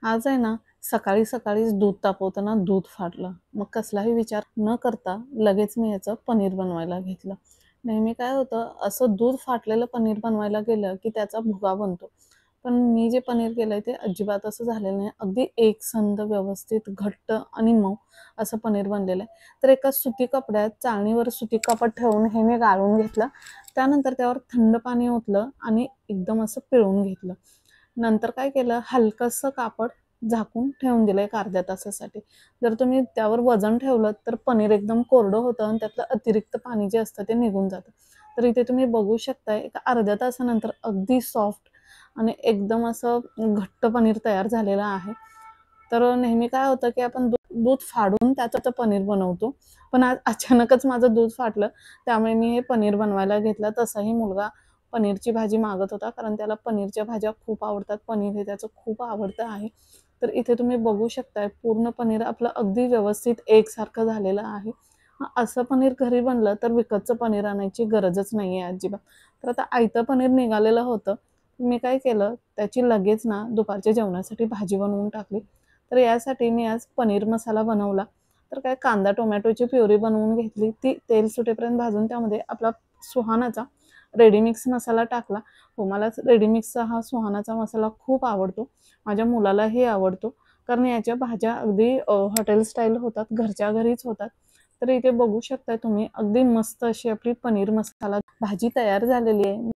आज आहे ना, सकाळीच दूध तापवताना दूध फाटलं. मग कसलाही विचार न करता लगेच मी याचं पनीर बनवायला घेतलं. नेहमी काय होतं, असं दूध फाटलेलं पनीर बनवायला गेलं, की त्याचा भुगा बनतो. पण मी जे पनीर केलंय ते अजिबात असं झालेलं नाही. अगदी एकसंध व्यवस्थित घट्ट आणि मऊ असं पनीर बनलेलं आहे. तर एका सुती कपड्यात चाळणीवर सुती कापड ठेवून हे मी गाळून घेतलं. त्यानंतर त्यावर थंड पाणी ओतलं आणि एकदम असं पिळून घेतलं. नंतर काय केलं, हलकसं कापड झाकून ठेवून दिलं एक अर्ध्या तासासाठी. जर तुम्ही त्यावर वजन ठेवलं तर पनीर एकदम कोरडं होतं आणि त्यातलं अतिरिक्त पाणी जे असतं ते निघून जातं. तर इथे तुम्ही बघू शकताय एक अर्ध्या तासानंतर अगदी सॉफ्ट आणि एकदम असं घट्ट पनीर तयार झालेलं आहे. तर नेहमी काय होतं, की आपण दूध फाडून त्याचं पनीर बनवतो. पण आज अचानकच माझं दूध फाटलं. त्यामुळे मी हे पनीर बनवायला घेतलं. तसाही मुलगा पनीरची भाजी मागत होता, कारण त्याला पनीरच्या भाज्या खूप आवडतात. पनीर हे त्याचं खूप आवडतं आहे. तर इथे तुम्ही बघू शकताय पूर्ण पनीर आपलं अगदी व्यवस्थित एकसारखं झालेलं आहे. असं पनीर घरी बनलं तर विकतचं पनीर आणायची गरजच नाहीये अजिबात. तर आता आयतं पनीर निघालेलं होतं. मी काय केलं, त्याची लगेच ना दुपारच्या जेवणासाठी भाजी बनवून टाकली. तर यासाठी मी आज पनीर मसाला बनवला. तर काय कांदा, टोमॅटोची प्युरी बनवून घेतली. ती तेल सुटेपर्यंत भाजून त्यामध्ये आपला सुहानाचा रेडी मिक्स मसाला टाकला. हो, मला रेडी मिक्सचा हा सुहानाचा मसाला खूप आवडतो. माझ्या मुलालाही आवडतो. कारण याच्या भाज्या अगदी हॉटेल स्टाईल होतात, घरच्या घरीच होतात. तर इथे बघू शकता तुम्ही अगदी मस्त अशी आपली पनीर मसाला भाजी तयार झालेली आहे.